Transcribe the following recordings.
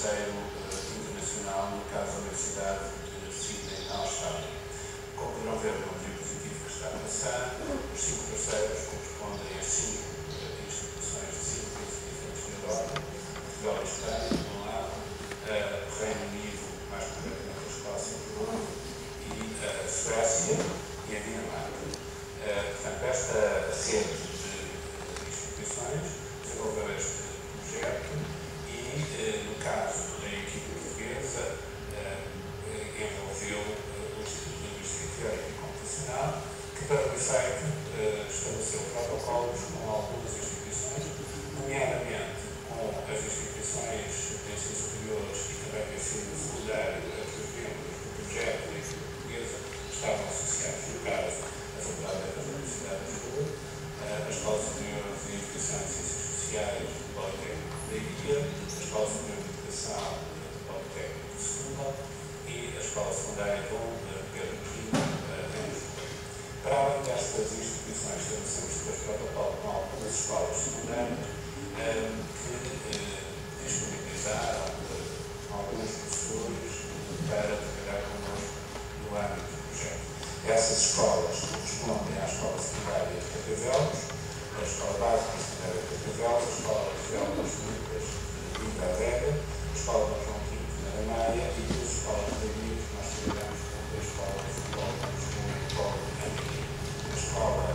terceiro internacional, no caso da Universidade de Sydney, na Austrália. Como poderão ver no diapositivo que está a passar, os 5 terceiros correspondem a 5 instituições de 5 países diferentes da Europa: Portugal e Espanha, de um lado, o Reino Unido, mais concretamente a Escócia, por outro, e a Suécia e a Dinamarca. Portanto, esta rede de instituições desenvolveu este projeto e, no caso da equipe portuguesa, envolveu o Instituto de Linguística Teórica e Computacional, que para o efeito estabeleceu protocolos com algumas instituições, nomeadamente com as instituições de ensino superior e também de ensino secundário, a que os membros do projeto da equipe portuguesa estavam associados, no caso, a Faculdade da Universidade de Lisboa, a Escola Superior de Educação e Ciências Sociais do Politécnico da Ilha, a Escola Superior de Educação do Politécnico de Setúbal e a Escola Secundária Dom Pedro I, em Lisboa. Para além destas instituições, estabelecemos depois protocolo com algumas escolas secundárias que disponibilizaram alguns professores para trabalhar connosco no âmbito do projeto. Essas escolas correspondem à Escola Secundária de Carcavelos, a Escola Básica Secundária de Carcavelos, a Escola Félix Lucas de Vila Vega, a Escola Dom João V de Aramaia e duas escolas de amigos que nós trabalhamos com a Escola de Futebol de Lisboa e o Polo de Andaria, a Escola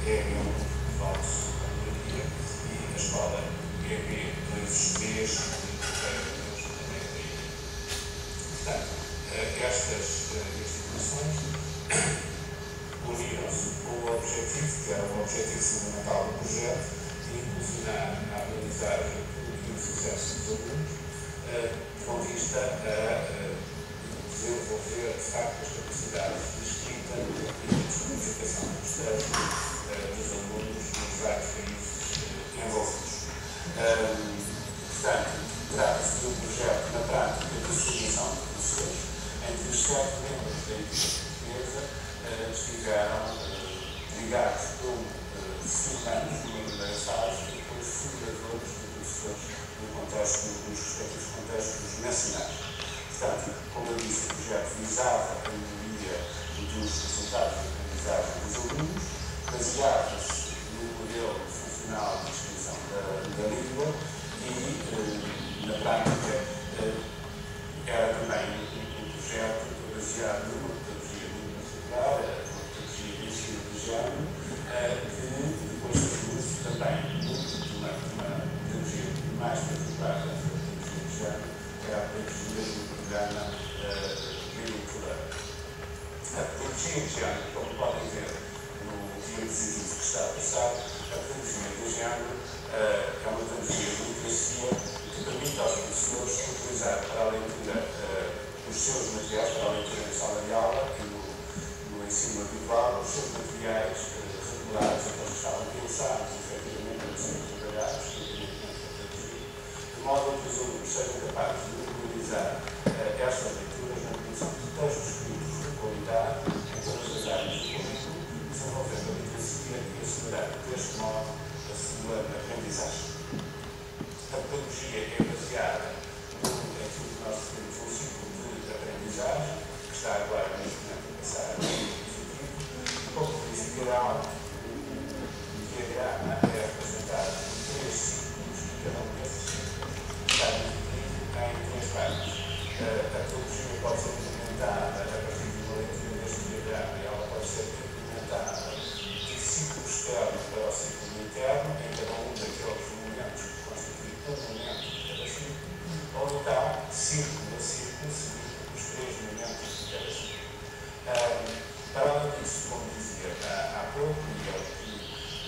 EB1 de Valse de Andaria e a Escola EB2B de Carcavelos também da Ilha. Portanto, estas instituições uniram-se com o objetivo, que era o objetivo fundamental do projeto, de impulsionar a aprendizagem e o sucesso dos alunos, com vista a desenvolver, de facto, as capacidades de escrita e de descodificação dos textos dos alunos nos vários países envolvidos. Portanto, trata-se de um projeto, na prática, de formação de professores, em que os 7 membros da equipe portuguesa estiveram ligados como formandos numa primeira fase e depois fundadores de professores nos respectivos contextos nacionais. Portanto, como eu disse, o projeto visava a melhoria dos resultados de aprendizagem dos alunos, baseava-se no modelo funcional de descrição da língua e, na prática, era também um projeto baseado numa metodologia muito particular, a metodologia de ensino de género, que depois fez também muito de uma metodologia mais particular da metodologia de género, que era a pedagogia do programa bilateral. A pedagogia de género, como podem ver no diapositivo que está a passar, a pedagogia de género é uma pedagogia de literacia que permite aos professores utilizar para a leitura os seus materiais, para a leitura em sala de aula e no ensino habitual, os seus materiais regulares, então estavam pensados efetivamente a serem trabalhados, de modo a que os alunos sejam capazes de utilizar estas leituras na produção de textos escritos de qualidade em todas as áreas do currículo, desenvolvendo a literacia e acelerando deste modo a sua aprendizagem. A pedagogia é baseada naquilo que nós referimos um ciclo de aprendizagem, que está agora neste momento a passar a dispositivo, e como verificarão, o diagrama é representado por 3 ciclos e cada um desses ciclos está dividido em 3 partes. A pedagogia pode ser implementada a partir de uma leitura deste diagrama e ela pode ser implementada de ciclo externo para o ciclo interno, em cada um daqueles momentos que constituem um momento de cada ciclo, ou então, círculo a círculo, seguindo os 3 momentos de cada ciclo. Para além disso, como dizia há pouco, e é o que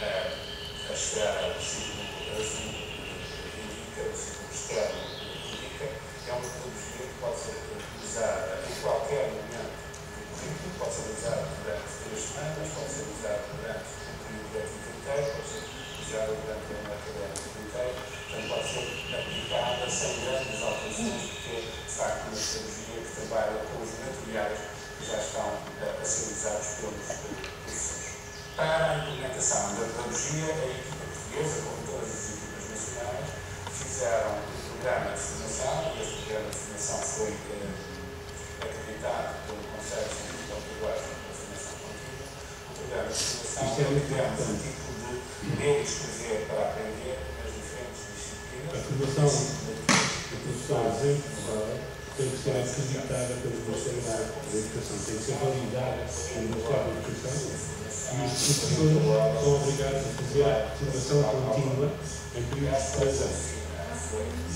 a esfera do círculo azul indica, o círculo externo indica, é uma metodologia que pode ser utilizada em qualquer momento do currículo, pode ser usada durante 3 semanas, pode ser usada durante um período letivo inteiro, pode ser usada durante o ano académico inteiro, portanto pode ser aplicada sem grandes alterações, porque é de facto uma metodologia que trabalha com os materiais que já estão a ser usados pelos professores. Para a implementação da pedagogia, a equipa portuguesa, como todas as equipas nacionais, fizeram programa de formação. Este programa de formação foi acreditado pelo Conselho Científico Pedagógico para a Formação Contínua. O programa de formação tivemos um tipo de ler e escrever para aprender nas diferentes disciplinas. A formação do professor tem que ser acreditada pelo Ministério da Educação, tem que ser validada pelo Ministério da Educação, e os professores são obrigados a fazer formação contínua em períodos de 3 anos.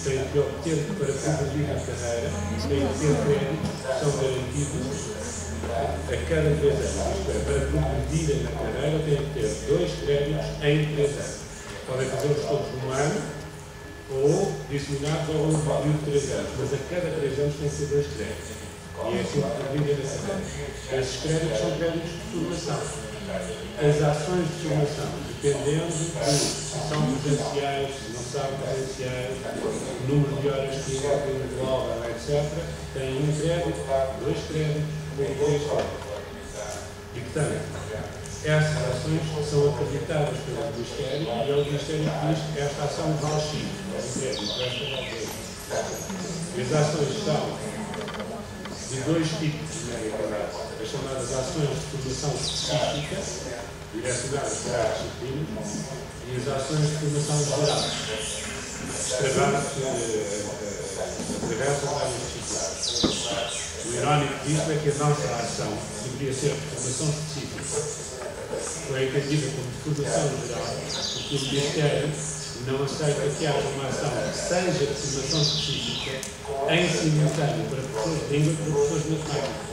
Têm que obter, para progredir na carreira, têm que ter créditos que são garantidos a cada 3 anos. Isto é, para progredirem na carreira, têm que ter 2 créditos em 3 anos. Podem fazê-los todos num ano, ou disseminados ao longo do período de 3 anos, mas a cada 3 anos tem que ser 2 créditos. E é assim que progride na carreira. Esses créditos são créditos de formação. As ações de formação, dependendo de se são presenciais, se não são presenciais, o número de horas que englobam, etc., têm 1 crédito, 2 créditos ou 3 créditos. E, portanto, essas ações são acreditadas pelo Ministério e é o Ministério que diz que esta ação vale X. As ações são de 2 tipos, as chamadas ações de formação específica, direcionadas para as disciplinas, e as ações de formação geral, atravessam várias disciplinas. O irónico disso é que a nossa ação deveria ser de formação específica. Foi entendida como de formação geral, porque o Ministério não aceita que haja uma ação que seja de formação específica em simultâneo para professores de língua e para professores de matemática.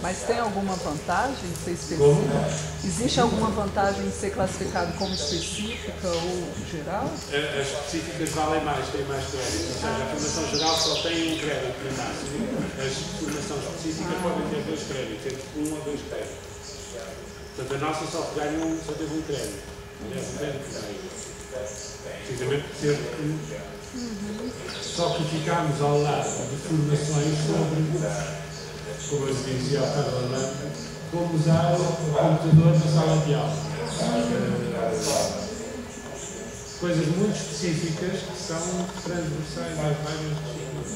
Mas tem alguma vantagem em ser específica? Existe alguma vantagem em ser classificado como específica ou geral? As específicas valem mais, têm mais crédito. Ou seja, a formação geral só tem 1 crédito no máximo. As formações específicas podem ter 2 créditos, entre 1 ou 2 créditos. Portanto, a nossa só teve 1 crédito. Aliás, 1 crédito meio. Precisamente por ser só que ficámos ao lado de formações sobre, como eu dizia ao Carlos Orlando, como usar o computador na sala de aula. Coisas muito específicas que são transversais às várias disciplinas.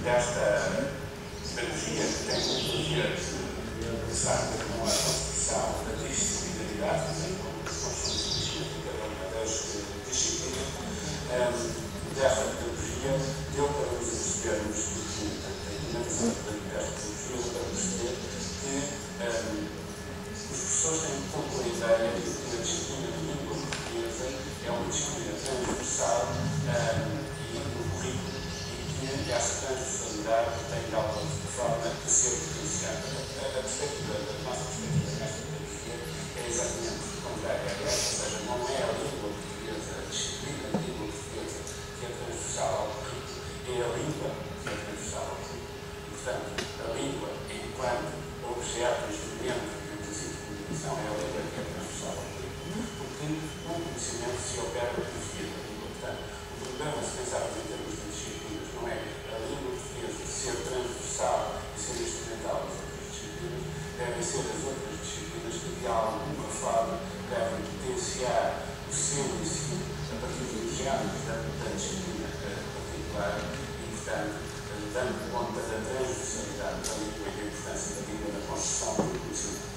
Desta pedagogia que tem metodologia de começar com a construção da disciplinaridade, como construção de cada uma das disciplinas, desta pedagogia deu para nos percebermos que na visão desta pedagogia deu para perceber que os professores têm que compor a ideia de que a disciplina de língua portuguesa é uma disciplina transversal e no currículo, e que essa transversalidade tem de alguma forma de ser potenciada. A perspectiva, a nossa perspectiva nesta pedagogia é exatamente contrária a essa, ou seja, não é a língua portuguesa, a disciplina de língua portuguesa que é transversal ao currículo, é a língua que é transversal ao currículo. E, portanto, a língua, enquanto objeto, instrumento de comunicação, é a língua que é transversal ao currículo, porque o conhecimento se opera por via da língua. Portanto, o problema, se pensarmos em termos de disciplinas, não é a língua portuguesa ser transversal e ser instrumental das outras disciplinas, devem ser as outras disciplinas que, de alguma forma, devem potenciar o seu ensino a partir dos géneros da disciplina particular e, portanto, dando conta da transversalidade da língua e da importância da língua na construção do conhecimento.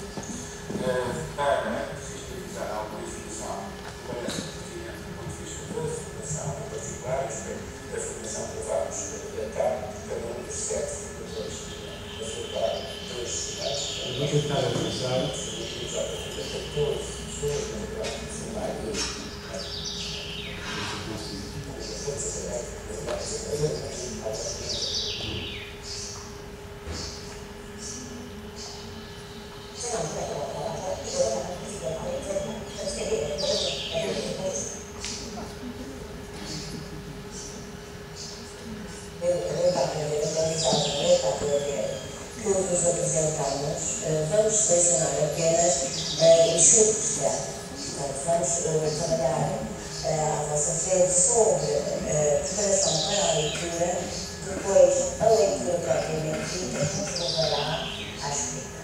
Para sistematizar alguma informação que parece pertinente do ponto de vista da formação em particular, isto é, da formação que vamos adaptar cada um dos 7 formadores a formar 2 semestres. Eu vou tentar avançar. Exatamente, 14 pessoas na verdade que formaram 2 que nos apresentamos, vamos selecionar apenas os 5%. Portanto, vamos trabalhar à vossa frente sobre preparação para a leitura, depois a leitura propriamente dita nos levará à escrita.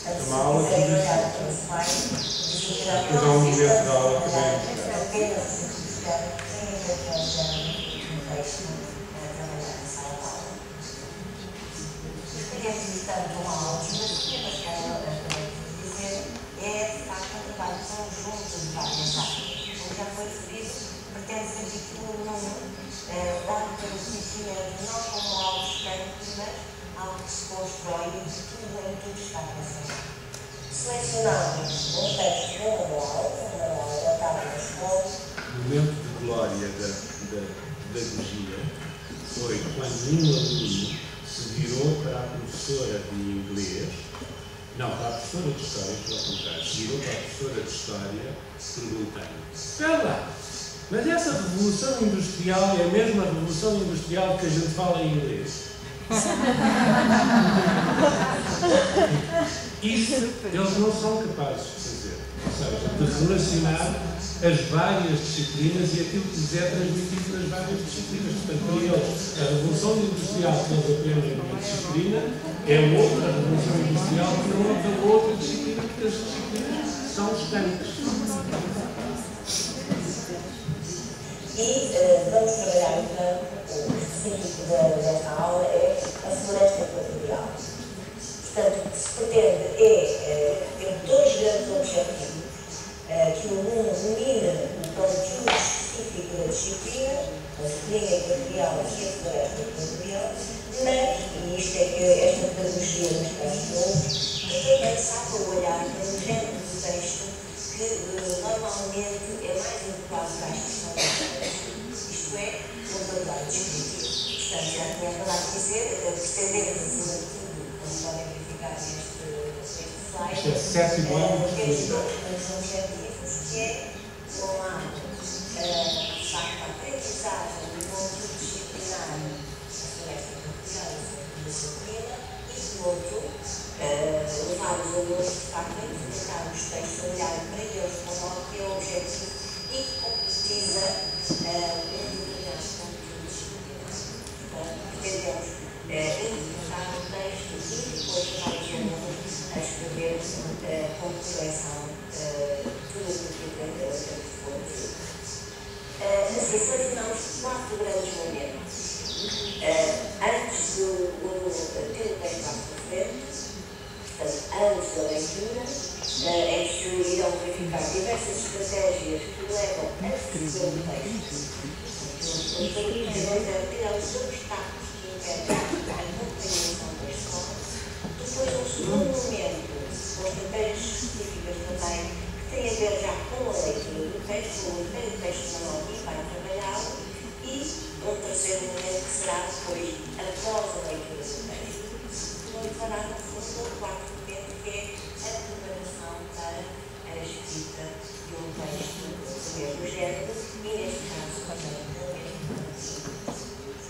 Portanto, se quiserem olhar para o slide, depois há um momento da aula que vem. apenas se quiser, sem intervenção no texto, trabalhar na sala de aula. Experiencias tanto altos, mas o que nós queremos dizer é, de facto, um trabalho conjunto de várias áreas. Como já foi referido, pretende ser aquilo num órgão de conhecimento, não como algo estanque, mas algo que se constrói e que tudo está relacionado. Selecionamos um texto de um manual adotado na escola. O momento de glória da pedagogia foi quando um aluno se virou para a professora de inglês, não, para a professora de história, pelo contrário, se virou para a professora de história perguntando: espera lá, mas essa revolução industrial é a mesma revolução industrial que a gente fala em inglês? Isso eles não são capazes de fazer, ou seja, de relacionar as várias disciplinas e aquilo que lhes é transmitido nas várias disciplinas. Portanto, para eles, a revolução industrial que eles aprendem numa disciplina é outra revolução industrial que não é da outra disciplina, porque as disciplinas são estanques. E vamos trabalhar então, o específico desta aula é a floresta equatorial. Portanto, o que se pretende é ter dois grandes objetivos. Que o aluno domine o conteúdo específico da disciplina, a disciplina equatorial e a floresta equatorial, mas, e isto é que esta pedagogia nos traz todos, que também saiba olhar para um género de texto que normalmente é mais adequado para as questões da isto é, o vocabulário descritivo. Portanto, já tinha acabado de dizer, pretendemos, acima de tudo, como podem verificar neste slide, Isto é 7 anos de temos dois objetivos, que é, por um lado, de facto, a aprendizagem do conteúdo disciplinar, a floresta equatorial e a disciplina, e, por outro, levar os alunos, de facto, a interpretar os textos, a olhar para eles como algo que é o objetivo e que concretiza um determinado conteúdo disciplinar. Portanto, pretendemos interpretar o texto e depois levar os alunos a escrever com correção tudo o que aprendeu deste conteúdo. Assim, selecionamos 4 grandes momentos. Antes do aluno ter o texto à sua frente, portanto, antes da leitura, é que irão verificar diversas estratégias que levam a escrever o texto. Os alunos vão tirar os obstáculos que impedem a compreensão da escola. Depois, um segundo momento, com estratégias específicas também, que têm a ver já com a leitura do texto, com o texto manual e vai trabalhá-lo, e um terceiro momento que será depois, após a leitura do texto, que levará no fundo ao quarto momento, que é a preparação para a escrita de um texto do mesmo género, e neste caso também do mesmo conteúdo.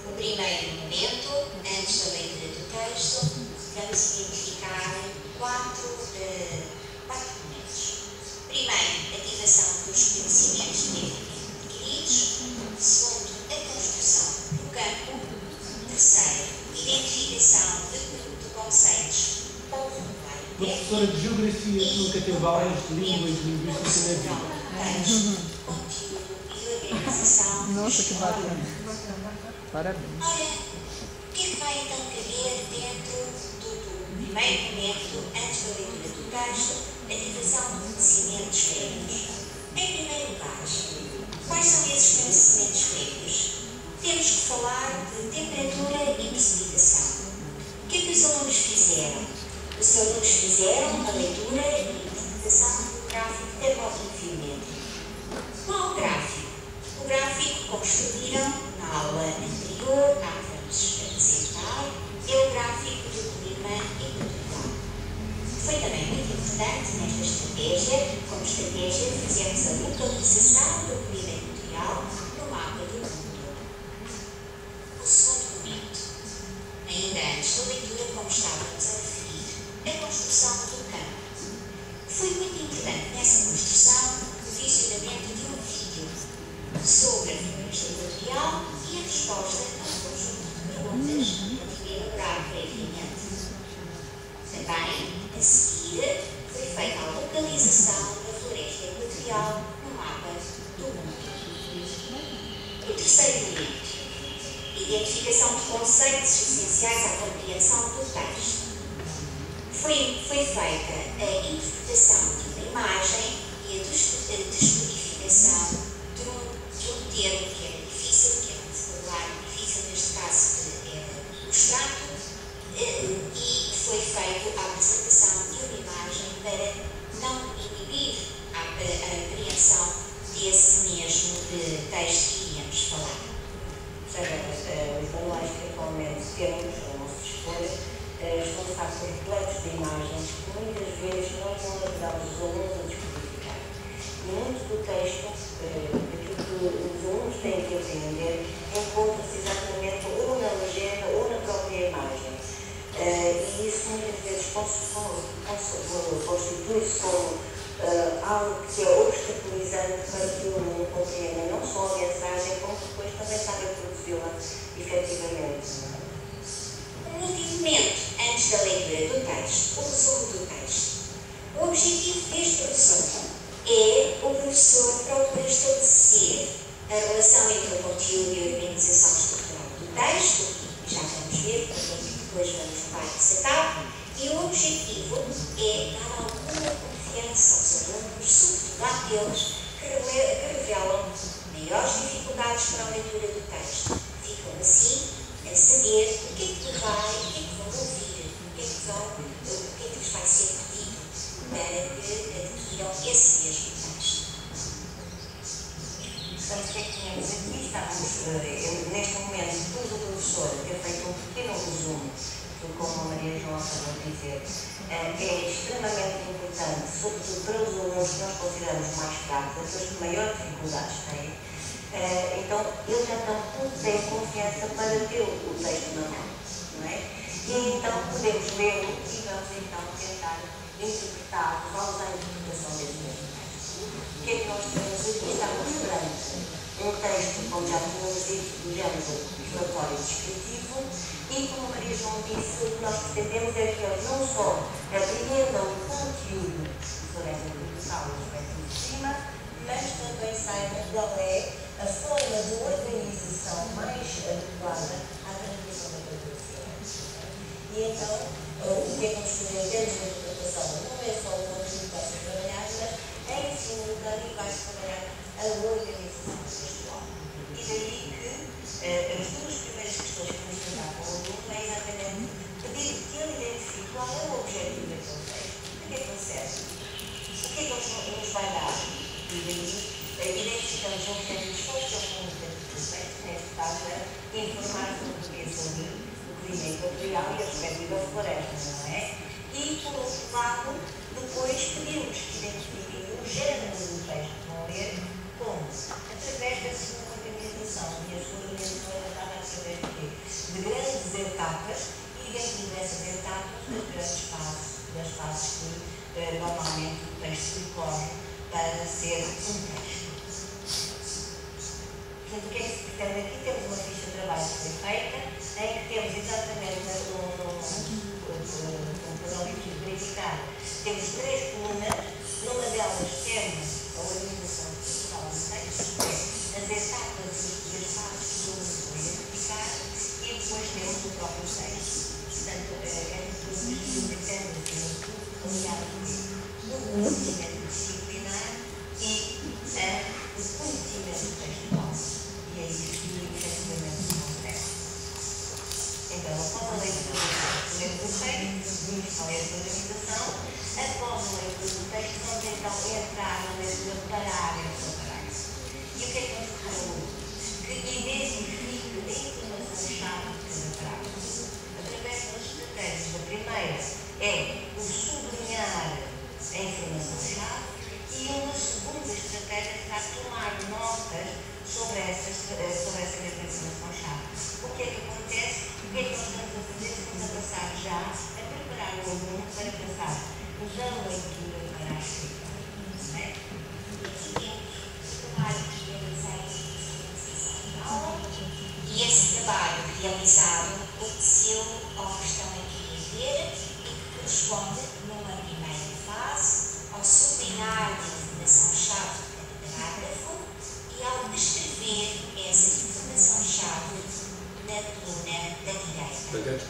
No primeiro momento, antes da leitura do texto, vamos identificar 4 momentos. Primeiro, ativação dos conhecimentos previamente adquiridos. Segundo, a construção do campo. Terceiro, identificação de conceitos ou vocabulário. Professora de Geografia que nunca teve aulas de língua e de linguística na vida. Conteúdo e organização. Nossa, que bacana. Parabéns. Ora, o que é que vai então caber dentro do primeiro momento, antes da leitura do texto, ativação de conhecimentos prévios? Em primeiro lugar, quais são esses conhecimentos prévios? Temos que falar de temperatura e precipitação. O que é que os alunos fizeram? Os alunos fizeram a leitura e a interpretação do gráfico termodinâmico. Qual gráfico? O gráfico que construíram na aula anterior, na que vamos apresentar, é o gráfico do clima equatorial. Foi também muito importante nesta estratégia, como estratégia, fizemos a localização do clima equatorial no mapa do mundo. O segundo momento, ainda antes da leitura do identificação de conceitos essenciais à compreensão do texto. Foi feita a interpretação de uma imagem e a descodificação de um termo que era difícil, que era um vocabulário difícil, neste caso era o extrato, e foi feita a apresentação de uma imagem para não inibir a apreensão desse mesmo texto que iríamos falar. Os manuais que atualmente temos a nosso dispor estão de facto repletos de imagens que muitas vezes nós não ajudamos os alunos a descodificar. E muito do texto, aquilo que os alunos têm que aprender, encontra-se exatamente ou na legenda ou na própria imagem. E isso muitas vezes constitui-se como algo que é obstaculizante para que o aluno compreenda não só a mensagem, como depois também sabe produzi-la efetivamente. Um último momento, antes da leitura do texto, o resumo do texto. O objetivo deste resumo é o professor procurar estabelecer a relação entre o conteúdo e a organização estrutural do texto, já vamos ver, porque depois vamos levar essa etapa, e o objetivo é dar alguma confiança aos alunos, sobretudo àqueles que revelam maiores dificuldades para a leitura do texto. Ficam assim a saber o que é que vão ouvir, o que é que lhes vai ser pedido para que adquiram esse mesmo texto. Portanto, o que é que tínhamos aqui? Estávamos, neste momento, depois do professor ter feito um pequeno resumo, como a Maria João acabou de dizer, é extremamente importante, sobretudo para os alunos que nós consideramos mais fracos, aqueles que maior dificuldades têm. Então, eles já têm confiança para ter o texto na mão, não é? E então podemos lê-lo e vamos então tentar interpretá-lo, vamos à interpretação desse mesmo texto. O que é que nós temos aqui? Estamos perante um texto, como já tínhamos dito, do género relatório descritivo, e como a Maria João disse, o que nós pretendemos é que eles não só apreendam o conteúdo sobre essa produção, o aspecto de cima, mas também saibam qual é a forma de organização mais adequada à transmissão da produção. E então, o que é que nós fazemos dentro da interpretação? Não é só o conteúdo que vai ser trabalhado, mas em simultâneo vai-se trabalhar a organização textual. E daí que as duas primeiras questões que vamos tratar com o aluno é exatamente pedir que ele identifique qual é o objetivo daquele texto, para que é que ele serve, o que é que nos vai dar. E daí identificamos objetivos sociocomunicativos do texto, neste caso é informar sobre o que é sobre o clima equatorial e a respectiva floresta, não é? E, por outro lado, depois pedimos que identifiquem o género do texto que vão ler, como? Através da sua organização. E a sua organização é tratada através de quê? De grandes etapas, e dentro dessas etapas, das fases que normalmente o texto percorre para ser um texto. Portanto, o que é que se pretende aqui? Temos uma ficha de trabalho que foi feita, em que temos exatamente um paralítico de verificar. Temos 3 colunas, numa delas temos a organização estrutural do texto, as etapas e as fases que o aluno vai identificar, e depois temos o próprio texto. Portanto, é tudo que pretende ser aliado no conhecimento disciplinar e o conhecimento textual. E é isso que efetivamente se consegue. Então, após a leitura do texto, vimos qual é a organização. Após a leitura do texto, vamos então entrar na leitura parágrafo a parágrafo. E o que é que nós falamos? Que identifique a informação-chave de cada parágrafo. Através das estratégias. A primeira é o sublinhar a informação-chave e uma segunda estratégia será tomar notas sobre essa mesma informação-chave. O que é que acontece? O que é que nós estamos a fazer? Estamos a passar já a preparar o aluno para passar da leitura para a escrita. Não é? E esse trabalho realizado obedeceu ao que estão aqui a ver e que corresponde, numa primeira fase, ao sublinhar a informação-chave de cada parágrafo e ao descrever essa informação-chave na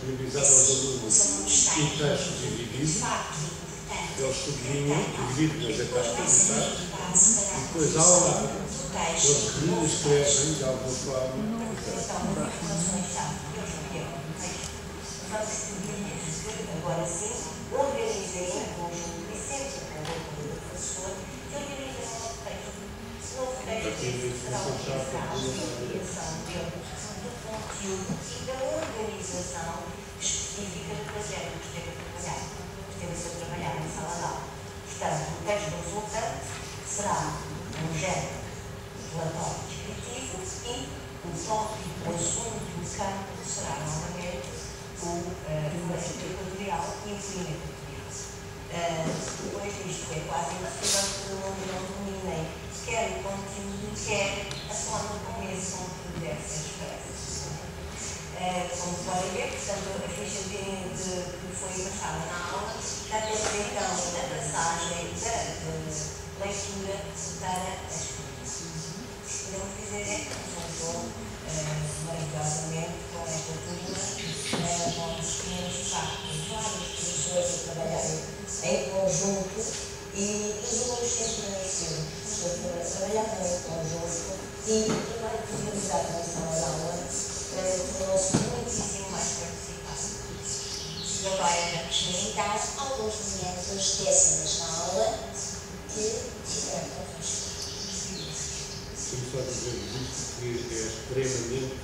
disponibilizado aos alunos um texto dividido, eles sublinham, dividem nas etapas, e depois ao lado eles reescrevem de alguma forma. Agora sim, organizei em conjunto e sempre com o apoio do professor, que organizei um novo texto. Esse novo texto será utilizado na criação do conteúdo e da organização específica do projeto que esteve a ser trabalhado na sala de aula. Portanto, o texto resultante será um género relatório descritivo e o tópico, o assunto, o campo será novamente o floresta equatorial e o clima equatorial. Depois disto é quase impossível que o aluno não dominem quer o conteúdo, quer a forma como esse conteúdo deve ser expresso. Como podem ver, portanto, a ficha que foi passada na aula já temos então a passagem da leitura para a escrita. Podemos dizer é que resultou maravilhosamente com esta turma. Nós tínhamos, de facto, vários professores a trabalharem em conjunto e os alunos sempre trabalhavam em conjunto e o trabalho de realizado na sala de aula tornou-se muitíssimo mais participado. E agora vamos ver então alguns momentos dessas na aula que tiveram convosco. Deixa-me só dizer isto que é extremamente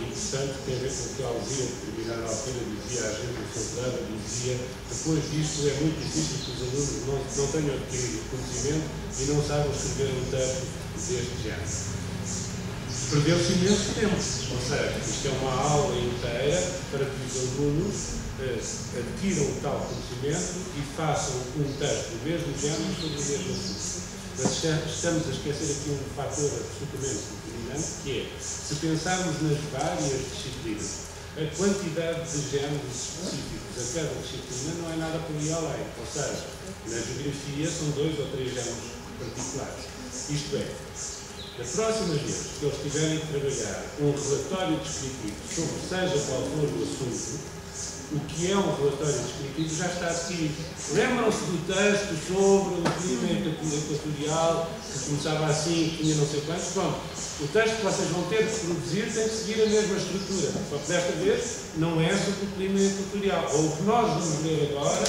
interessante, tem a ver com o que a Alzira, em determinada altura, dizia, a gente concentrada, dizia, depois disto é muito difícil que os alunos não tenham adquirido conhecimento e não saibam escrever um texto deste género. Perdeu-se imenso tempo, ou seja, isto é uma aula inteira para que os alunos adquiram tal conhecimento e façam um texto do mesmo género sobre o mesmo assunto. Mas estamos a esquecer aqui um fator absolutamente determinante, que é, se pensarmos nas várias disciplinas, a quantidade de géneros específicos a cada disciplina não é nada por aí além. Ou seja, na geografia são 2 ou 3 géneros particulares. Isto é, da próxima vez que eles tiverem que trabalhar um relatório descritivo sobre seja qual for o assunto, o que é um relatório descritivo já está adquirido. Lembram-se do texto sobre o clima equatorial, que começava assim, que tinha não sei quantos? Bom, o texto que vocês vão ter que produzir tem que seguir a mesma estrutura. Só que desta vez não é sobre o clima equatorial. Ou o que nós vamos ler agora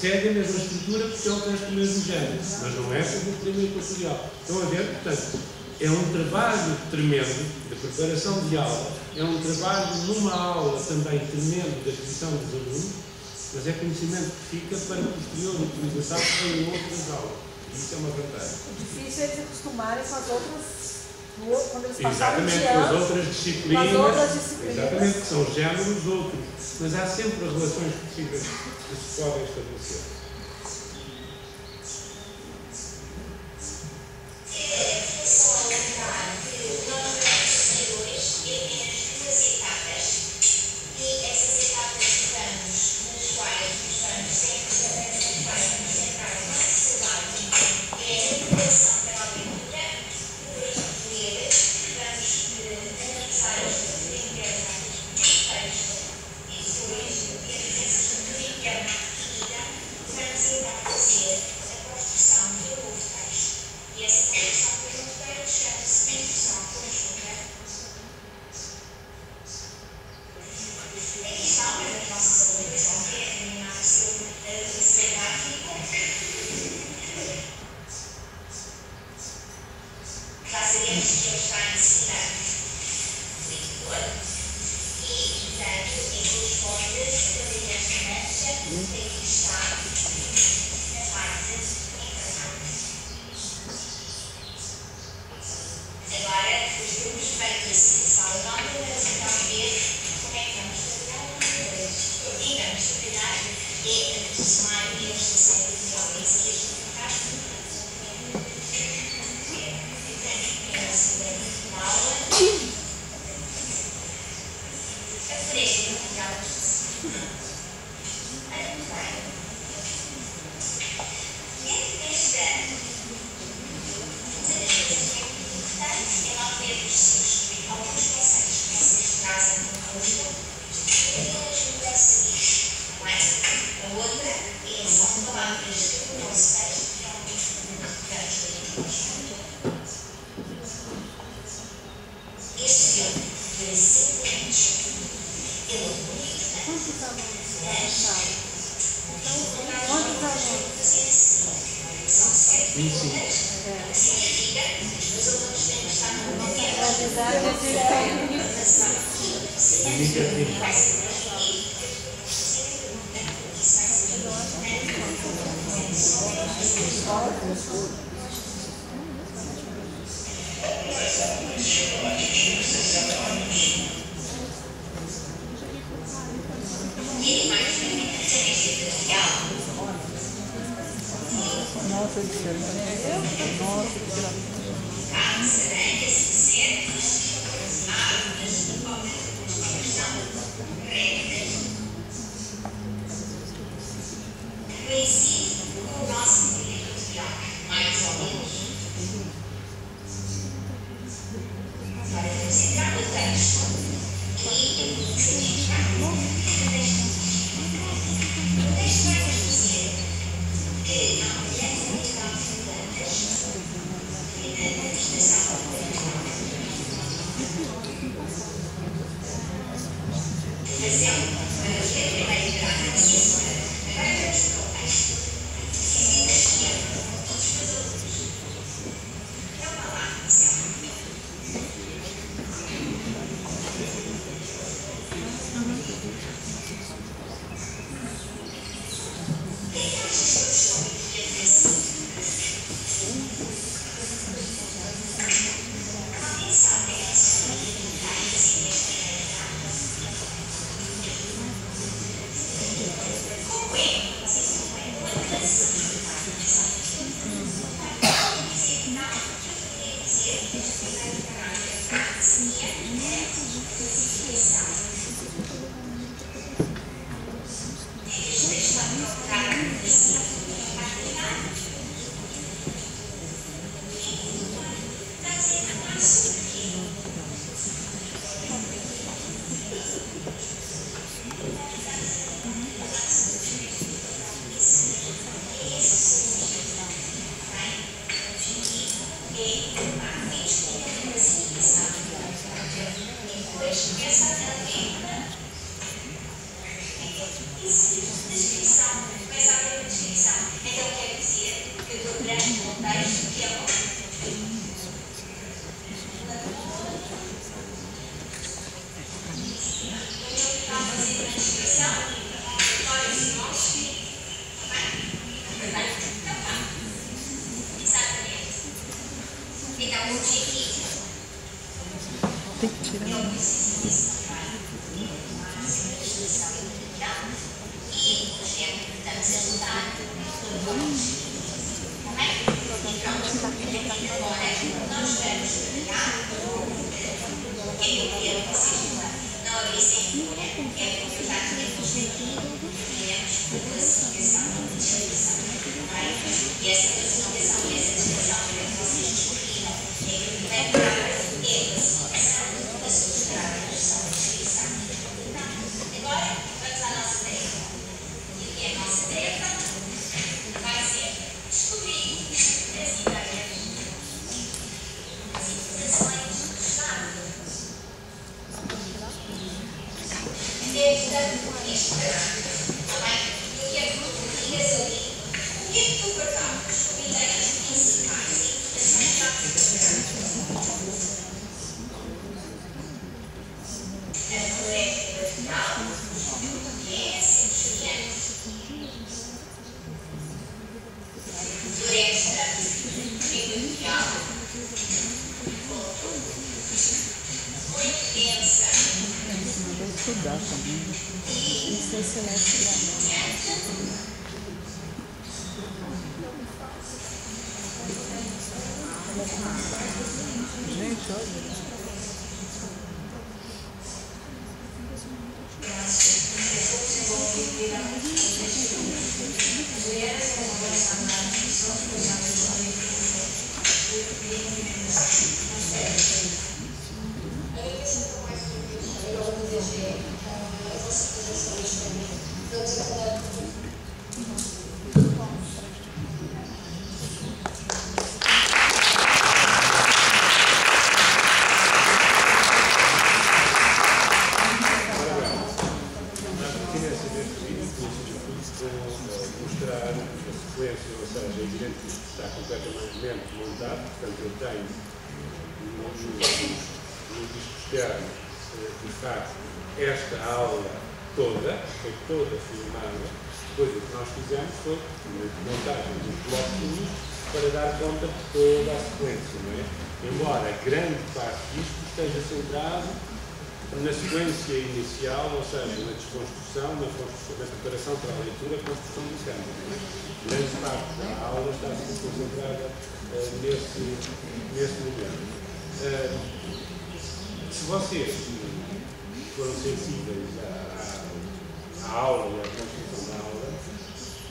segue a mesma estrutura porque é um texto do mesmo género, mas não é sobre o clima equatorial. Estão a ver? Portanto, é um trabalho tremendo de preparação de aula, é um trabalho numa aula também tremendo de aquisição dos alunos, mas é conhecimento que fica para posterior utilização em outras aulas. E isso é uma vantagem. O difícil é eles acostumarem com as outras, quando eles passarem exatamente, de com as ano, outras disciplinas. com as outras disciplinas. Exatamente, que são géneros outros. Mas há sempre relações possíveis que se podem estabelecer. Então, Sim, sim. Significa que as pessoas têm que estar com uma Nossa, coincide com o nosso período de ar, mais ou menos. Agora vamos entrar no texto e significar o texto. O texto vai nos dizer que a mulher natural de plantas e na manifestação da fazendo para ler primeiro grau na sua semana. Agora vamos para o texto. Significa todos os outros. É uma palavra inicial. O que é que achas que eu estou a dizer assim? Alguém sabe o que é que significa assim neste como é? Vocês não é uma relação de informação. Não dizer que não, quer dizer que este primeiro parágrafo seria a classificação. É que os textos estão a procurar assim, para cuidar. Está a dizer que não há sobre o quê? tem que tirar. E essa classificação e essa descrição que vocês descobriram é que o primeiro parágrafo é a classificação, a segunda parágrafo são a descrição. Agora, vamos à nossa tarefa. E o que é a nossa tarefa? Vai ser descobrir as ideias, as informações dos dados. Desde este parágrafo, está bem? E o que é que tu digas ali? O que é que tu guardavas como ideias principais e informações básicas? A tarefa final é ser estudante. Por esta primordial, muito densa Vou estudar também. Isso é celestial. Gente, olha. Mostrar sequência, ou seja, é evidente que isto está completamente montado, portanto eu tenho no disco externo, de facto, esta aula toda, foi toda filmada. Depois o que nós fizemos foi uma montagem dos blocos para dar conta de toda a sequência, não é? Embora grande parte disto esteja centrado na sequência inicial, ou seja, na desconstrução, na preparação para a leitura, a construção do campo. Grande parte da aula está concentrada nesse momento. Se vocês foram sensíveis à aula e à construção da aula,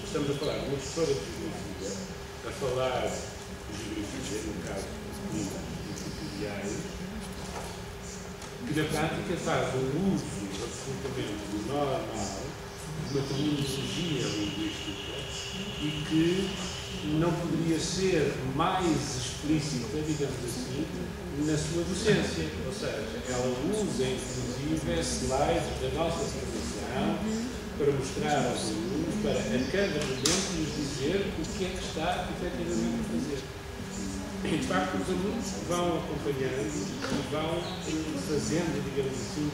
estamos a falar de uma professora de geografia, a falar de geografia, no caso de diário, que na prática faz um uso absolutamente normal de uma terminologia linguística e que não poderia ser mais explícita, digamos assim, na sua docência. Ou seja, ela usa inclusive slides da nossa formação para mostrar aos alunos, para a cada momento lhes dizer o que é que está efetivamente a fazer. E, de facto, os alunos vão acompanhando e vão fazendo, digamos assim,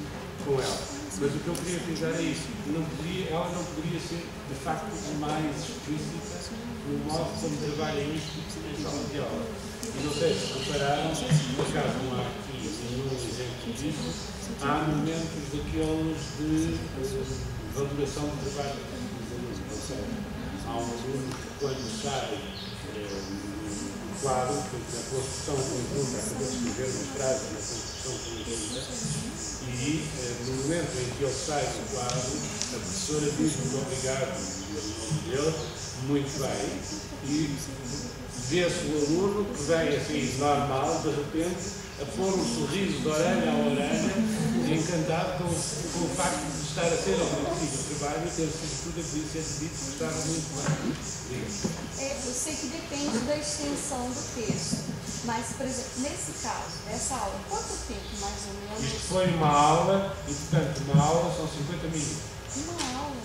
com ela. Mas o que eu queria frisar é isso. Ela não poderia ser, de facto, mais explícita no modo como trabalha isto em sala de aula. E não sei se repararam, por acaso não há aqui nenhum exemplo disso, há momentos daqueles de valoração do trabalho dos alunos. Ou seja, há um aluno que quando sai quadro, na construção conjunta, acabou de escrever umas frases na construção conjunta, e no momento em que ele sai do quadro, a professora diz muito obrigado no nome dele, muito bem, e vê-se o aluno que vem assim normal, de repente, a pôr um sorriso de orelha a orelha, encantado com o facto de estar a ser oferecido o trabalho e ter sido tudo aquilo que é dito que estava muito bem. Eu sei que depende da extensão do texto, mas, por exemplo, nesse caso, dessa aula, quanto tempo mais ou menos? Isto foi uma aula, e portanto uma aula são 50 minutos. Uma aula?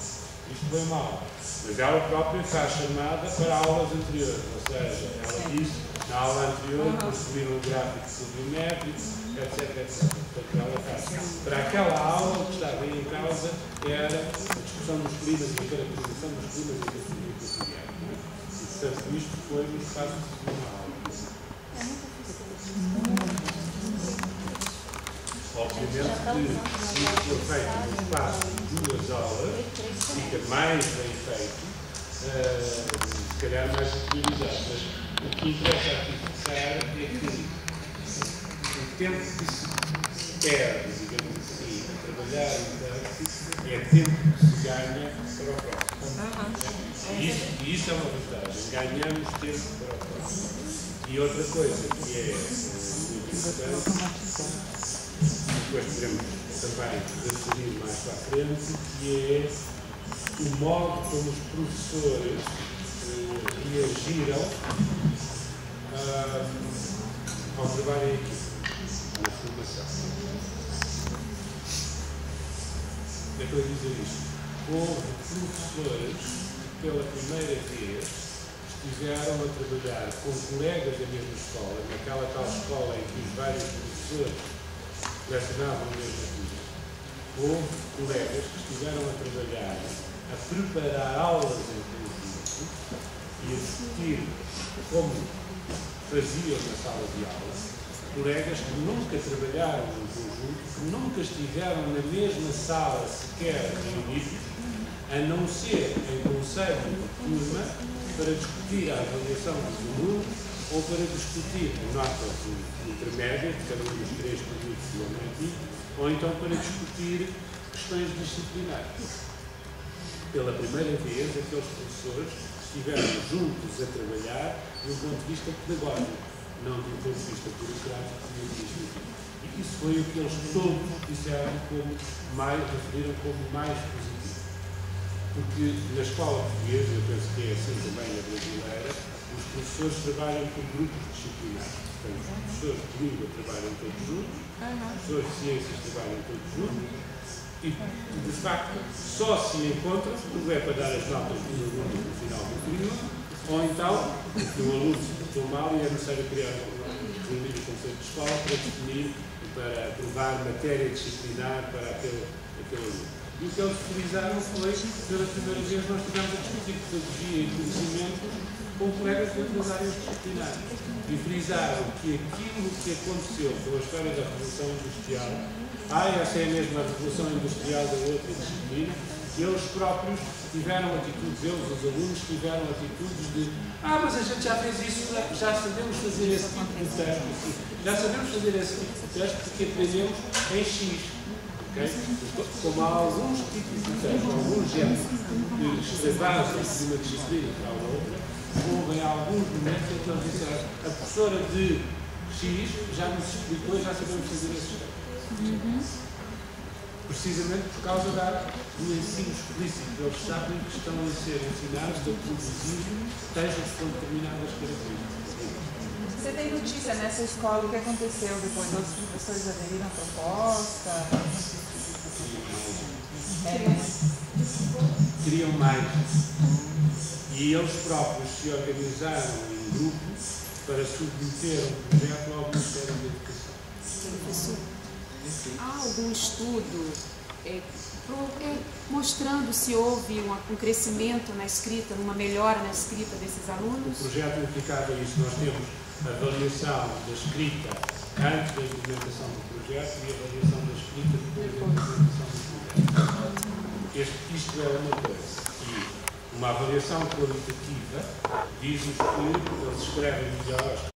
Isto foi uma aula. Mas ela própria está chamada para aulas anteriores, ou seja, ela disse na aula anterior construir um gráfico submétrico, etc. Portanto, ela faz. Para aquela aula, o que estava em causa era a discussão dos climas e a caracterização dos climas e da economia cotidiana. E, portanto, isto foi no espaço de uma aula. Obviamente que se isto for feito no espaço de 2 aulas, fica mais bem feito, se calhar mais utilizado. Mas o que interessa aqui fixar é que o tempo que se perde, digamos assim, a trabalhar é tempo que se ganha para o próximo. E isso é uma vantagem. Ganhamos tempo para o próximo. E outra coisa que é muito importante, depois podemos também referir mais para a frente, que é o modo como os professores reagiram ao trabalho em equipe, na formação. É para dizer isto. Houve professores que pela primeira vez estiveram a trabalhar com colegas da mesma escola, naquela tal escola em que os vários professores lecionavam a mesma coisa. Houve colegas que estiveram a trabalhar, a preparar aulas em conjunto e a discutir como faziam na sala de aula, colegas que nunca trabalharam em conjunto, que nunca estiveram na mesma sala sequer reunidos, a não ser em conselho de turma, para discutir a avaliação dos alunos ou para discutir notas intermédias de cada um dos 3 períodos do ano letivo, ou então para discutir questões disciplinares. Pela primeira vez, aqueles professores estiveram juntos a trabalhar de um ponto de vista pedagógico, não de um ponto de vista burocrático e administrativo. E isso foi o que eles todos disseram referiram como mais positivo. Porque na escola portuguesa, eu penso que é assim também a brasileira, os professores trabalham por grupos disciplinares. Portanto, os professores de língua trabalham todos juntos, os professores de ciências trabalham todos juntos, e, de facto, só se encontram, não é para dar as notas dos alunos no final do período, Ou então, que o aluno se portou mal e é necessário criar reunir o conceito de escola para definir, para aprovar matéria disciplinar para aquele aluno. E o que eles frisaram foi, pela primeira vez, nós tivemos a discutir pedagogia e conhecimento com colegas de outras áreas disciplinares. E frisaram que aquilo que aconteceu com a história da Revolução Industrial, essa é mesmo a Revolução Industrial da outra disciplina, eles próprios tiveram atitudes, os alunos tiveram atitudes de mas a gente já fez isso, já sabemos fazer esse tipo de teste, já sabemos fazer esse tipo de teste porque aprendemos em X. Okay? Como há alguns tipos de testes, alguns géneros que extravaram de uma disciplina para a outra, houve alguns momentos em que eles disseram a professora de X já nos explicou e já sabemos fazer esses testes. Precisamente por causa do ensino explícito. Eles sabem que estão a ser ensinados a produzir textos com determinadas características. Você tem notícia nessa escola o que aconteceu depois? Os professores aderiram à proposta? Queriam mais. E eles próprios se organizaram em grupos para submeter um projeto ao Ministério da Educação. Professor, há algum estudo mostrando se houve um crescimento na escrita, uma melhora na escrita desses alunos? O projeto implicava isso. Nós temos a avaliação da escrita antes da implementação do projeto e a avaliação da escrita depois da implementação do projeto. Isto é uma coisa. E uma avaliação qualitativa diz-nos que eles escrevem melhor